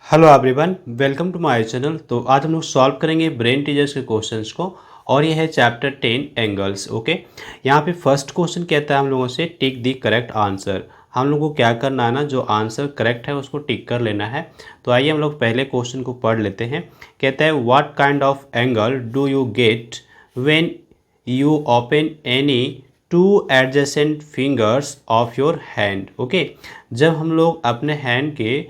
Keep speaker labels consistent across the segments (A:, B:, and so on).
A: Hello everyone, welcome to my channel. तो आज हम लोग सॉल्व करेंगे ब्रेन टीचर्स के क्वेश्चंस को और ये है चैप्टर 10 एंगल्स। ओके, यहाँ पे फर्स्ट क्वेश्चन कहता है हम लोगों से टिक दी करेक्ट आंसर। हम लोग को क्या करना है ना, जो आंसर करेक्ट है उसको टिक कर लेना है। तो आइए हम लोग पहले क्वेश्चन को पढ़ लेते हैं। कहता है what kind of angle do you get when you open any two adjacent fingers of your hand. Okay, जब हम लोग अपने हैंड के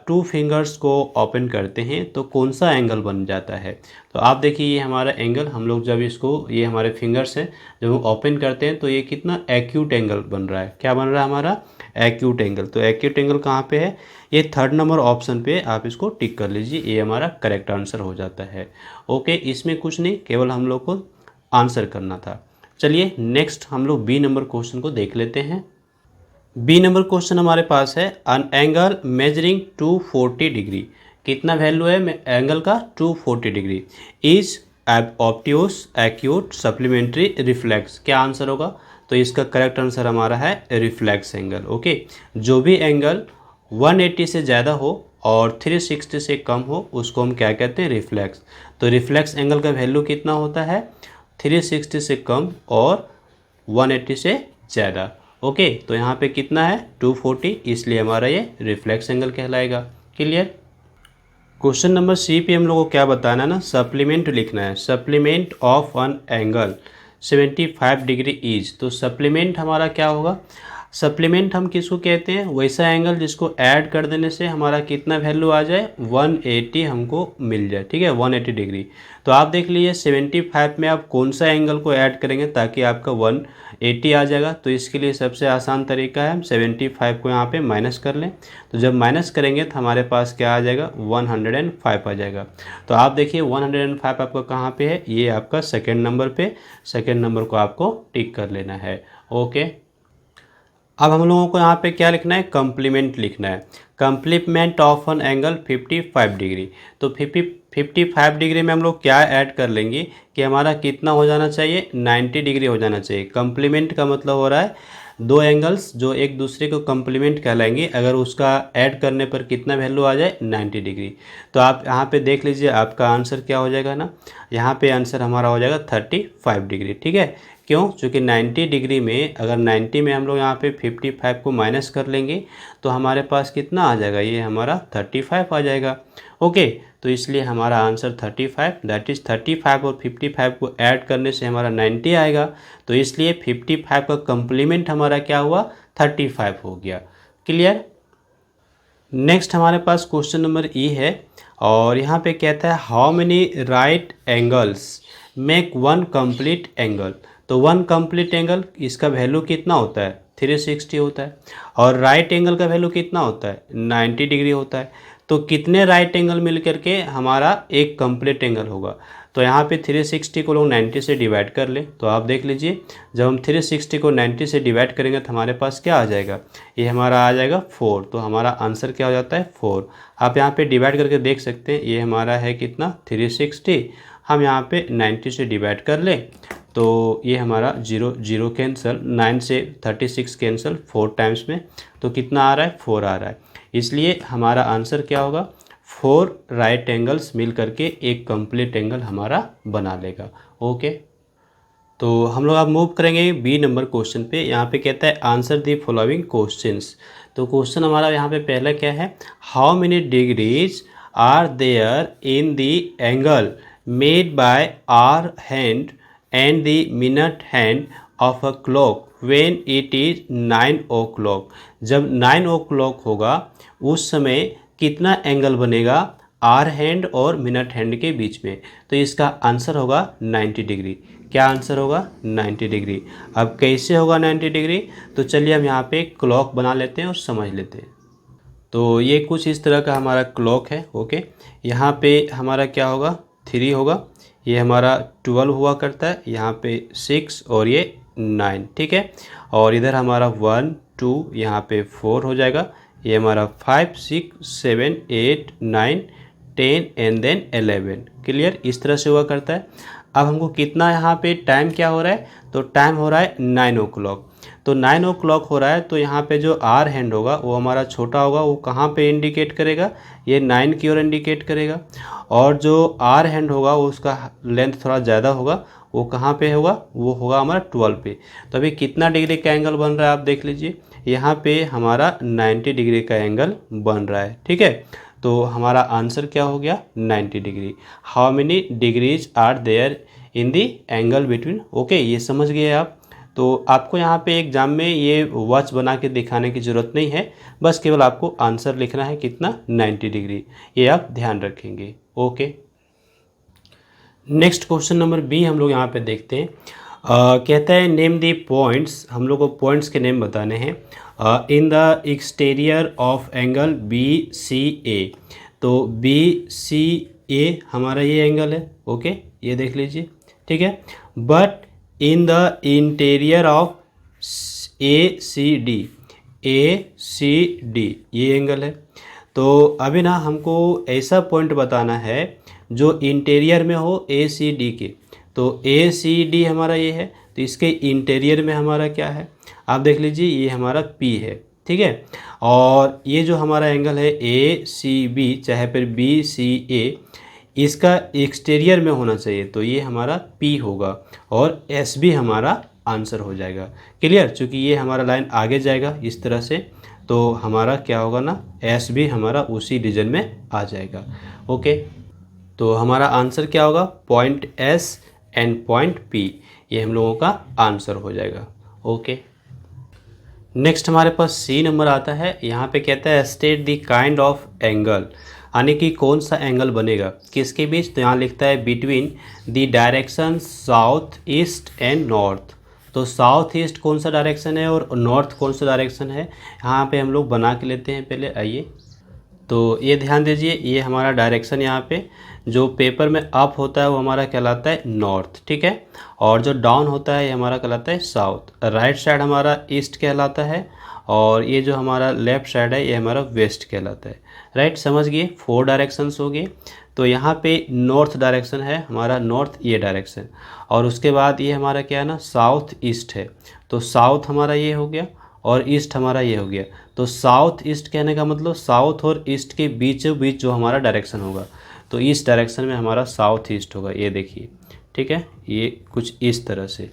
A: टू फिंगर्स को ओपन करते हैं तो कौन सा एंगल बन जाता है। तो आप देखिए ये हमारा एंगल, हम लोग जब इसको, ये हमारे फिंगर्स हैं, जब हम ओपन करते हैं तो ये कितना एक्यूट एंगल बन रहा है। क्या बन रहा है हमारा? Acute angle. तो एक्यूट एंगल कहाँ पे है? ये थर्ड नंबर ऑप्शन पे आप इसको टिक कर लीजिए, ये हमारा करेक्ट आंसर हो जाता है। ओके, इसमें कुछ नहीं, केवल हम लोग को आंसर करना था। चलिए नेक्स्ट हम लोग बी नंबर क्वेश्चन को देख लेते हैं। बी नंबर क्वेश्चन हमारे पास है एन एंगल मेजरिंग 240 डिग्री। कितना वैल्यू है एंगल का? 240 degree. Is obtuse, acute, supplementary, reflex. क्या आंसर होगा? तो इसका करेक्ट आंसर हमारा है रिफ्लेक्स एंगल। ओके, जो भी एंगल 180 से ज़्यादा हो और 360 से कम हो उसको हम क्या कहते हैं? रिफ्लेक्स। तो रिफ्लेक्स एंगल का वैल्यू कितना होता है? 360 से कम और 180 से ज़्यादा। ओके, तो यहाँ पे कितना है? 240, इसलिए हमारा ये रिफ्लेक्स एंगल कहलाएगा। क्लियर? क्वेश्चन नंबर सी पे हम लोग को क्या बताना है ना, सप्लीमेंट लिखना है। Supplement of an angle 75 degree is. तो सप्लीमेंट हमारा क्या होगा? सप्लीमेंट हम किसको कहते हैं? वैसा एंगल जिसको ऐड कर देने से हमारा कितना वैल्यू आ जाए? 180 हमको मिल जाए। ठीक है, 180 डिग्री। तो आप देख लीजिए 75 में आप कौन सा एंगल को ऐड करेंगे ताकि आपका 180 आ जाएगा। तो इसके लिए सबसे आसान तरीका है हम 75 को यहाँ पे माइनस कर लें। तो जब माइनस करेंगे तो हमारे पास क्या आ जाएगा? 105 आ जाएगा। तो आप देखिए 105 आपका कहाँ पे है? ये आपका सेकेंड नंबर पे। सेकेंड नंबर को आपको टिक कर लेना है। ओके, अब हम लोगों को यहाँ पे क्या लिखना है? कम्प्लीमेंट लिखना है। Complement of an angle 55 degree. तो 55 डिग्री में हम लोग क्या ऐड कर लेंगे कि हमारा कितना हो जाना चाहिए? 90 डिग्री हो जाना चाहिए। कम्प्लीमेंट का मतलब हो रहा है दो एंगल्स जो एक दूसरे को कम्प्लीमेंट कहलाएंगे, अगर उसका ऐड करने पर कितना वैल्यू आ जाए? 90 डिग्री। तो आप यहाँ पे देख लीजिए आपका आंसर क्या हो जाएगा ना, यहाँ पे आंसर हमारा हो जाएगा 35 डिग्री। ठीक है, क्यों? क्योंकि 90 डिग्री में, अगर 90 में हम लोग यहाँ पे 55 को माइनस कर लेंगे तो हमारे पास कितना आ जाएगा? ये हमारा 35 आ जाएगा। ओके, तो इसलिए हमारा आंसर 35, दैट इज़ 35 और 55 को ऐड करने से हमारा 90 आएगा। तो इसलिए 55 का कम्प्लीमेंट हमारा क्या हुआ? 35 हो गया। क्लियर? नेक्स्ट हमारे पास क्वेश्चन नंबर ई है और यहाँ पे कहता है how many right angles make one complete angle. तो वन कंप्लीट एंगल, इसका वैल्यू कितना होता है? 360 होता है। और राइट एंगल का वैल्यू कितना होता है? 90 डिग्री होता है। तो कितने राइट एंगल मिल करके हमारा एक कंप्लीट एंगल होगा? तो यहाँ पे 360 को लोग 90 से डिवाइड कर ले। तो आप देख लीजिए जब हम 360 को 90 से डिवाइड करेंगे तो हमारे पास क्या आ जाएगा? ये हमारा आ जाएगा 4। तो हमारा आंसर क्या हो जाता है? 4। आप यहाँ पे डिवाइड करके देख सकते हैं, ये हमारा है कितना? 360। हम यहाँ पे 90 से डिवाइड कर लें तो ये हमारा 0 0 कैंसिल, 9 से 36 कैंसिल 4 टाइम्स में, तो कितना आ रहा है? 4 आ रहा है। इसलिए हमारा आंसर क्या होगा? 4 राइट एंगल्स मिल करके एक कंप्लीट एंगल हमारा बना लेगा। ओके, तो हम लोग अब मूव करेंगे बी नंबर क्वेश्चन पे। यहाँ पे कहता है आंसर दी फॉलोइंग क्वेश्चंस। तो क्वेश्चन हमारा यहाँ पे पहला क्या है? How many degrees are there in the angle made by hour hand and the minute hand of a clock when it is 9 o'clock। जब 9 o'clock होगा उस समय कितना एंगल बनेगा आर हैंड और मिनट हैंड के बीच में? तो इसका आंसर होगा 90 डिग्री। क्या आंसर होगा? 90 डिग्री। अब कैसे होगा 90 डिग्री? तो चलिए हम यहाँ पे क्लॉक बना लेते हैं और समझ लेते हैं। तो ये कुछ इस तरह का हमारा क्लॉक है। ओके, यहाँ पे हमारा क्या होगा? 3 होगा, ये हमारा 12 हुआ करता है, यहाँ पे 6 और ये 9। ठीक है, और इधर हमारा 1 2, यहाँ पे 4 हो जाएगा, ये हमारा 5 6 7 8 9 10 एंड देन 11। क्लियर? इस तरह से हुआ करता है। अब हमको कितना यहाँ पे टाइम क्या हो रहा है? तो टाइम हो रहा है 9 o'clock। तो 9 o'clock हो रहा है, तो यहाँ पे जो आर हैंड होगा वो हमारा छोटा होगा, वो कहाँ पे इंडिकेट करेगा, ये 9 की ओर इंडिकेट करेगा। और जो आर हैंड होगा वो उसका लेंथ थोड़ा ज़्यादा होगा, वो कहाँ पे होगा, वो होगा हमारा 12 पे। तो अभी कितना डिग्री का एंगल बन रहा है आप देख लीजिए, यहाँ पे हमारा 90 डिग्री का एंगल बन रहा है। ठीक है, तो हमारा आंसर क्या हो गया, 90 degree. How many degrees are there in the angle between. Okay, ये समझ गए आप। तो आपको यहाँ पे एग्जाम में ये वॉच बना के दिखाने की ज़रूरत नहीं है, बस केवल आपको आंसर लिखना है कितना, 90 डिग्री, ये आप ध्यान रखेंगे। Okay, next question number b हम लोग यहाँ पे देखते हैं। कहता है नेम दी पॉइंट्स, हम लोग को पॉइंट्स के नेम बताने हैं in the exterior of angle B C A. तो बी सी ए हमारा ये एंगल है। ओके, ये देख लीजिए, ठीक है। But in the interior of A C D ये एंगल है। तो अभी ना हमको ऐसा पॉइंट बताना है जो इंटीरियर में हो ए सी डी के। तो ए सी डी हमारा ये है, तो इसके इंटीरियर में हमारा क्या है, आप देख लीजिए, ये हमारा पी है। ठीक है, और ये जो हमारा एंगल है ए सी बी, चाहे फिर बी सी ए, इसका एक्सटीरियर में होना चाहिए, तो ये हमारा पी होगा और एस बी हमारा आंसर हो जाएगा। क्लियर, चूँकि ये हमारा लाइन आगे जाएगा इस तरह से, तो हमारा क्या होगा ना, एस बी हमारा उसी रीजन में आ जाएगा। ओके, तो हमारा आंसर क्या होगा, point S and point P, ये हम लोगों का आंसर हो जाएगा। ओके, नेक्स्ट हमारे पास सी नंबर आता है। यहाँ पे कहता है state the kind of angle, यानी कि कौन सा एंगल बनेगा किसके बीच। तो यहाँ लिखता है between the direction south east and north. तो साउथ ईस्ट कौन सा डायरेक्शन है और नॉर्थ कौन सा डायरेक्शन है, यहाँ पे हम लोग बना के लेते हैं पहले। आइए, तो ये ध्यान दीजिए, ये हमारा डायरेक्शन यहाँ पे जो पेपर में अप होता है वो हमारा कहलाता है नॉर्थ। ठीक है, और जो डाउन होता है ये हमारा कहलाता है साउथ। राइट साइड हमारा ईस्ट कहलाता है और ये जो हमारा लेफ्ट साइड है ये हमारा वेस्ट कहलाता है। राइट, समझ गए, 4 डायरेक्शंस हो गए। तो यहाँ पे नॉर्थ डायरेक्शन है हमारा, नॉर्थ ये डायरेक्शन, और उसके बाद ये हमारा क्या है ना, साउथ ईस्ट है। तो साउथ हमारा ये हो गया और ईस्ट हमारा ये हो गया। तो साउथ ईस्ट कहने का मतलब साउथ और ईस्ट के बीचों बीच जो हमारा डायरेक्शन होगा, तो इस डायरेक्शन में हमारा साउथ ईस्ट होगा। ये देखिए, ठीक है, ये कुछ इस तरह से।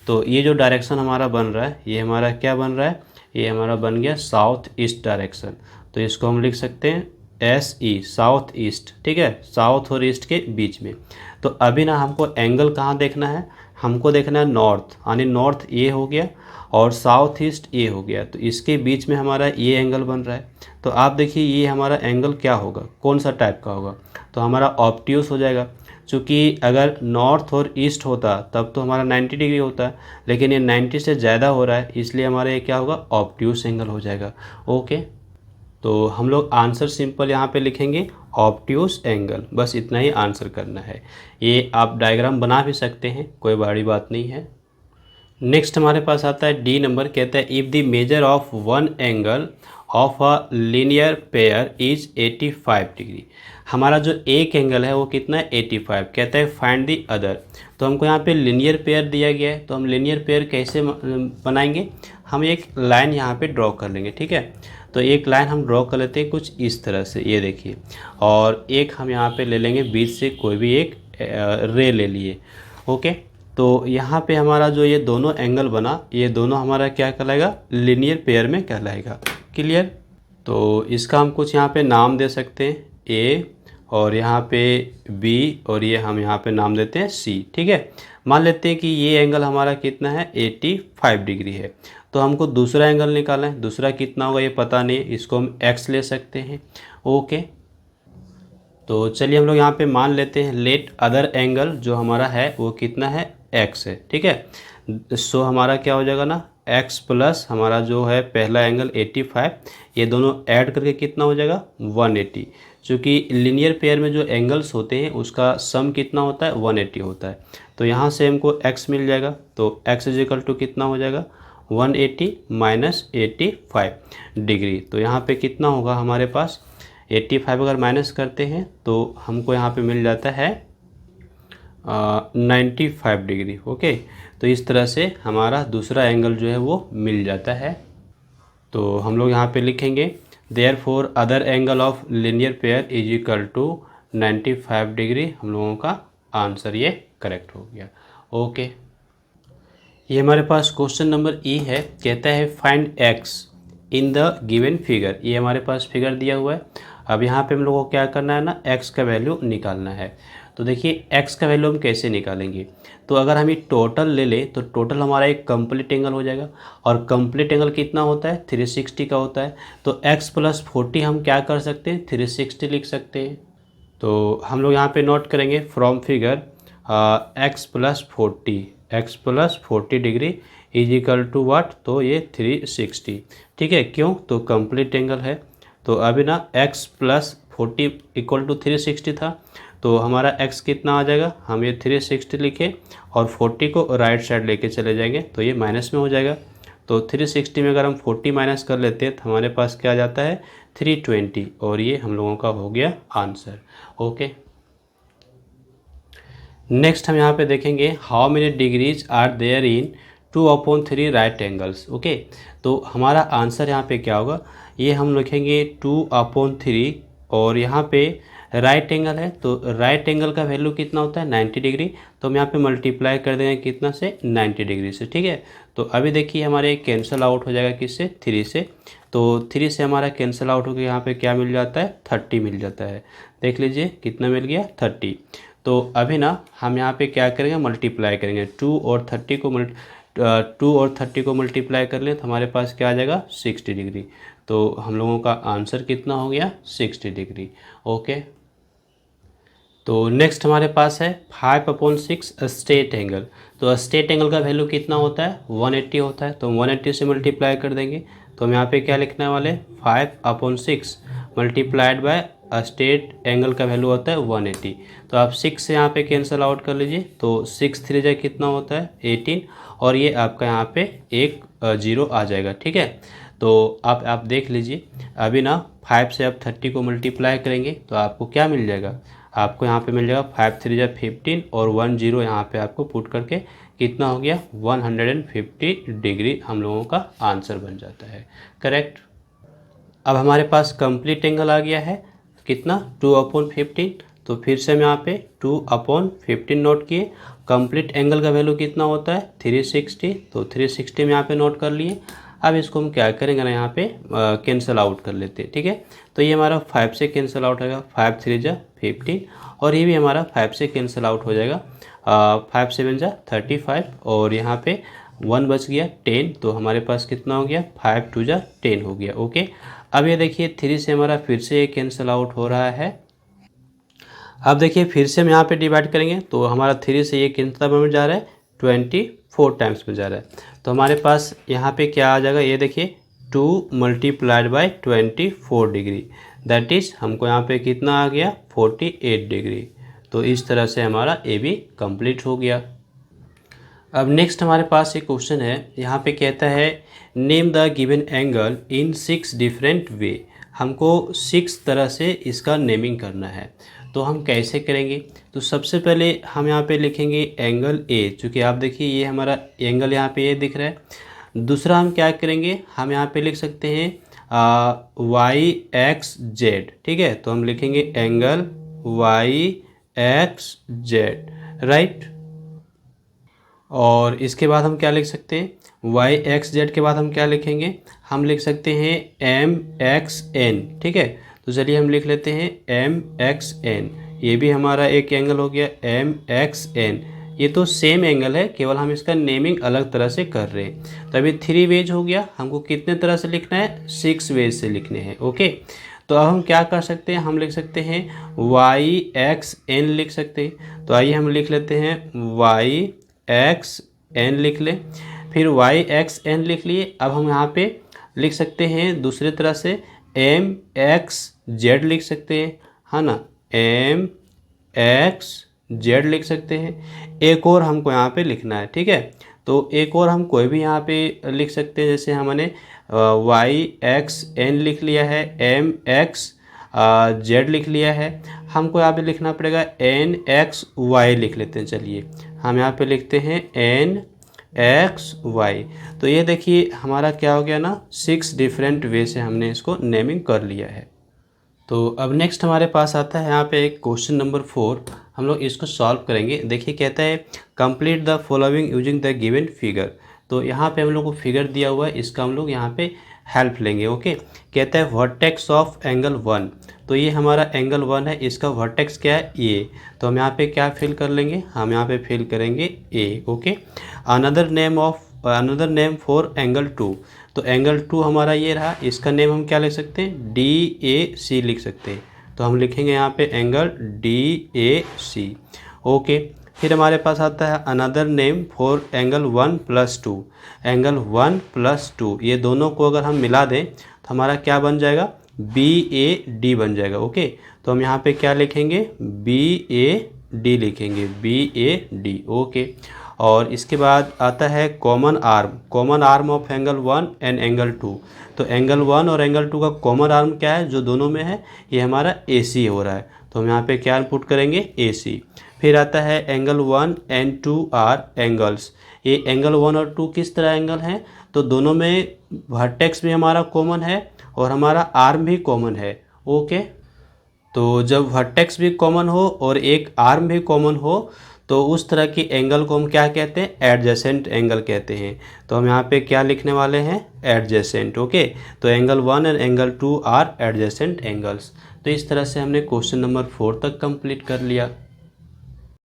A: तो ये जो डायरेक्शन हमारा बन रहा है ये हमारा क्या बन रहा है, ये हमारा बन गया साउथ ईस्ट डायरेक्शन। तो इसको हम लिख सकते हैं एस ई, साउथ ईस्ट। ठीक है, साउथ और ईस्ट के बीच में। तो अभी ना हमको एंगल कहाँ देखना है, हमको देखना है नॉर्थ, यानी नॉर्थ ये हो गया और साउथ ईस्ट ये हो गया। तो इसके बीच में हमारा ये एंगल बन रहा है। तो आप देखिए ये हमारा एंगल क्या होगा, कौन सा टाइप का होगा, तो हमारा ऑब्ट्यूस हो जाएगा। चूँकि अगर नॉर्थ और ईस्ट होता तब तो हमारा 90 डिग्री होता है, लेकिन ये 90 से ज़्यादा हो रहा है, इसलिए हमारा ये क्या होगा, ऑब्ट्यूस एंगल हो जाएगा। ओके, तो हम लोग आंसर सिंपल यहाँ पे लिखेंगे ऑब्ट्यूस एंगल, बस इतना ही आंसर करना है। ये आप डायग्राम बना भी सकते हैं, कोई बड़ी बात नहीं है। नेक्स्ट हमारे पास आता है डी नंबर, कहता है if the measure of one angle of a linear pair is 85 degree. हमारा जो एक एंगल है वो कितना है, 85। कहता है फाइंड दी अदर। तो हमको यहाँ पे लीनियर पेयर दिया गया है, तो हम लीनियर पेयर कैसे बनाएंगे, हम एक लाइन यहाँ पे ड्रॉ कर लेंगे। ठीक है, तो एक लाइन हम ड्रॉ कर लेते हैं कुछ इस तरह से, ये देखिए, और एक हम यहाँ पे ले लेंगे बीच से कोई भी एक रे ले लिए। ओके, तो यहाँ पे हमारा जो ये दोनों एंगल बना, ये दोनों हमारा क्या कहलाएगा, लीनियर पेयर में कहलाएगा। क्लियर, तो इसका हम कुछ यहाँ पे नाम दे सकते हैं, ए, और यहाँ पे बी, और ये हम यहाँ पे नाम देते हैं सी। ठीक है, मान लेते हैं कि ये एंगल हमारा कितना है, 85 डिग्री है। तो हमको दूसरा एंगल निकालना है, दूसरा कितना होगा ये पता नहीं, इसको हम एक्स ले सकते हैं। ओके, तो चलिए हम लोग यहाँ पे मान लेते हैं लेट अदर एंगल जो हमारा है वो कितना है, एक्स है। ठीक है, सो हमारा क्या हो जाएगा ना, एक्स प्लस हमारा जो है पहला एंगल 85, ये दोनों ऐड करके कितना हो जाएगा, 180। चूँकि लीनियर पेयर में जो एंगल्स होते हैं उसका सम कितना होता है, 180 होता है। तो यहाँ से हमको एक्स मिल जाएगा, तो एक्स इज इक्वल टू कितना हो जाएगा, 180 माइनस 85 डिग्री। तो यहाँ पे कितना होगा हमारे पास, 85 अगर माइनस करते हैं तो हमको यहाँ पे मिल जाता है 95 डिग्री। ओके, तो इस तरह से हमारा दूसरा एंगल जो है वो मिल जाता है। तो हम लोग यहाँ पे लिखेंगे therefore other angle of linear pair is equal to 95 degree. हम लोगों का आंसर ये करेक्ट हो गया। ओके, ये हमारे पास क्वेश्चन नंबर ई है। कहता है find x in the given figure. ये हमारे पास फिगर दिया हुआ है। अब यहाँ पे हम लोगों को क्या करना है ना, एक्स का वैल्यू निकालना है। तो देखिए एक्स का वैल्यू हम कैसे निकालेंगे। तो अगर हम ये टोटल ले लें तो टोटल हमारा एक कंप्लीट एंगल हो जाएगा, और कंप्लीट एंगल कितना होता है, 360 का होता है। तो x + 40 हम क्या कर सकते हैं, 360 लिख सकते हैं। तो हम लोग यहाँ पे नोट करेंगे from figure x + 40 degree is equal to what, तो ये 360। ठीक है, क्यों, तो कंप्लीट एंगल है। तो अभी ना x + 40 इक्वल टू 360 था, तो हमारा x कितना आ जाएगा, हम ये 360 लिखे और 40 को राइट साइड लेके चले जाएंगे तो ये माइनस में हो जाएगा। तो 360 में अगर हम 40 माइनस कर लेते हैं तो हमारे पास क्या आ जाता है, 320, और ये हम लोगों का हो गया आंसर। ओके, नेक्स्ट हम यहाँ पे देखेंगे how many degrees are there in 2/3 right angles. Okay, तो हमारा आंसर यहाँ पे क्या होगा, ये हम लिखेंगे 2/3, और यहाँ पे राइट एंगल है तो राइट एंगल का वैल्यू कितना होता है, 90 डिग्री। तो हम यहाँ पे मल्टीप्लाई कर देंगे कितना से, 90 डिग्री से। ठीक है, तो अभी देखिए हमारे कैंसिल आउट हो जाएगा किससे, 3 से। तो 3 से हमारा कैंसिल आउट होकर यहाँ पे क्या मिल जाता है, 30 मिल जाता है। देख लीजिए कितना मिल गया, 30। तो अभी ना हम यहाँ पे क्या करेंगे, मल्टीप्लाई करेंगे 2 और 30 को मल्टीप्लाई कर लें तो हमारे पास क्या आ जाएगा, 60 डिग्री। तो हम लोगों का आंसर कितना हो गया, 60 डिग्री। ओके, तो नेक्स्ट हमारे पास है 5/6 स्ट्रेट एंगल। तो स्ट्रेट एंगल का वैल्यू कितना होता है, 180 होता है। तो 180 से मल्टीप्लाई कर देंगे तो हम यहाँ पे क्या लिखने वाले, 5/6 मल्टीप्लाइड बाय स्ट्रेट एंगल का वैल्यू होता है 180। तो आप 6 से यहाँ पे कैंसिल आउट कर लीजिए, तो 6 3 जा कितना होता है, 18, और ये आपका यहाँ पे एक 0 आ जाएगा। ठीक है, तो आप देख लीजिए अभी ना 5 से आप 30 को मल्टीप्लाई करेंगे तो आपको क्या मिल जाएगा, आपको यहाँ पे मिल जाएगा 5 3 जा 15 और 1 0 यहाँ पे आपको पुट करके कितना हो गया, 150 डिग्री हम लोगों का आंसर बन जाता है। करेक्ट। अब हमारे पास कंप्लीट एंगल आ गया है कितना, 2/15। तो फिर से हम यहाँ पे 2/15 नोट किए। कंप्लीट एंगल का वैल्यू कितना होता है, 360। तो 360 में यहाँ पे नोट कर लिए। अब इसको हम क्या करेंगे ना, यहाँ पे कैंसिल आउट कर लेते हैं। ठीक है, तो ये हमारा 5 से कैंसिल आउट होगा, 5 3 जा 15, और ये भी हमारा 5 से कैंसिल आउट हो जाएगा, 5 7 जा 35, और यहाँ पे 1 बच गया 10। तो हमारे पास कितना हो गया, 5 2 जा 10 हो गया। ओके, अब ये देखिए 3 से हमारा फिर से ये कैंसिल आउट हो रहा है। अब देखिए फिर से हम यहाँ पे डिवाइड करेंगे तो हमारा 3 से ये कितना में जा रहा है, 24 टाइम्स में जा रहा है। तो हमारे पास यहाँ पे क्या आ जाएगा, ये देखिए 2 multiplied by 24 degree, that is हमको यहाँ पे कितना आ गया, 48 डिग्री। तो इस तरह से हमारा ए बी कंप्लीट हो गया। अब नेक्स्ट हमारे पास एक क्वेश्चन है, यहाँ पे कहता है name the given angle in 6 different way. हमको 6 तरह से इसका नेमिंग करना है। तो हम कैसे करेंगे, तो सबसे पहले हम यहाँ पे लिखेंगे एंगल ए, चूँकि आप देखिए ये हमारा एंगल यहाँ पे ये दिख रहा है। दूसरा हम क्या करेंगे, हम यहाँ पे लिख सकते हैं YXZ। ठीक है, तो हम लिखेंगे एंगल YXZ, राइट। और इसके बाद हम क्या लिख सकते हैं, YXZ के बाद हम क्या लिखेंगे, हम लिख सकते हैं MXN। ठीक है, तो चलिए हम लिख लेते हैं MXN। ये भी हमारा एक एंगल हो गया MXN। ये तो सेम एंगल है, केवल हम इसका नेमिंग अलग तरह से कर रहे हैं। तो अभी 3 वेज हो गया, हमको कितने तरह से लिखना है, 6 वेज से लिखने हैं। ओके, तो अब हम क्या कर सकते हैं, हम लिख सकते हैं YXN लिख सकते हैं। तो आइए हम लिख लेते हैं YXN लिख लें, फिर YXN लिख लिए। अब हम यहाँ पे लिख सकते हैं दूसरे तरह से MXZ लिख सकते हैं, है ना, MXZ लिख सकते हैं। एक और हमको यहाँ पे लिखना है। ठीक है, तो एक और हम कोई भी यहाँ पे लिख सकते हैं, जैसे हमने YXN लिख लिया है, MXZ लिख लिया है। हमको यहाँ पे लिखना पड़ेगा एन एक्स वाई लिख लेते हैं। चलिए हम यहाँ पे लिखते हैं एन एक्स वाई। तो ये देखिए हमारा क्या हो गया ना, 6 डिफरेंट वे से हमने इसको नेमिंग कर लिया है। तो अब नेक्स्ट हमारे पास आता है यहाँ पे एक क्वेश्चन नंबर 4, हम लोग इसको सॉल्व करेंगे। देखिए कहता है complete the following using the given figure. तो यहाँ पे हम लोग को फिगर दिया हुआ है, इसका हम लोग यहाँ पे हेल्प लेंगे। ओके, कहता है वर्टेक्स ऑफ एंगल 1। तो ये हमारा एंगल 1 है, इसका वर्टेक्स क्या है ए। तो हम यहाँ पे क्या फिल कर लेंगे, हम यहाँ पे फिल करेंगे A. Okay, another name for angle 2। तो एंगल 2 हमारा ये रहा, इसका नेम हम क्या लिख सकते हैं, डी ए सी लिख सकते हैं। तो हम लिखेंगे यहाँ पे angle D A C. Okay, फिर हमारे पास आता है another name for angle 1+2। Angle 1+2 ये दोनों को अगर हम मिला दें तो हमारा क्या बन जाएगा, बी ए डी बन जाएगा। ओके, तो हम यहाँ पे क्या लिखेंगे, बी ए डी लिखेंगे, बी ए डी। ओके, और इसके बाद आता है common arm of angle 1 and angle 2। तो एंगल 1 और एंगल 2 का कॉमन आर्म क्या है, जो दोनों में है, ये हमारा ए सी हो रहा है। तो हम यहाँ पे क्या पुट करेंगे, ए सी। फिर आता है एंगल 1 एंड 2 आर एंगल्स। ये एंगल 1 और 2 किस तरह एंगल हैं, तो दोनों में वर्टेक्स भी हमारा कॉमन है और हमारा आर्म भी कॉमन है। ओके, तो जब वर्टेक्स भी कॉमन हो और एक आर्म भी कॉमन हो तो उस तरह की एंगल को हम क्या कहते हैं, एडजेसेंट एंगल कहते हैं। तो हम यहाँ पे क्या लिखने वाले हैं, एडजेसेंट। ओके, तो angle 1 and angle 2 are adjacent angles. तो इस तरह से हमने क्वेश्चन नंबर 4 तक कंप्लीट कर लिया।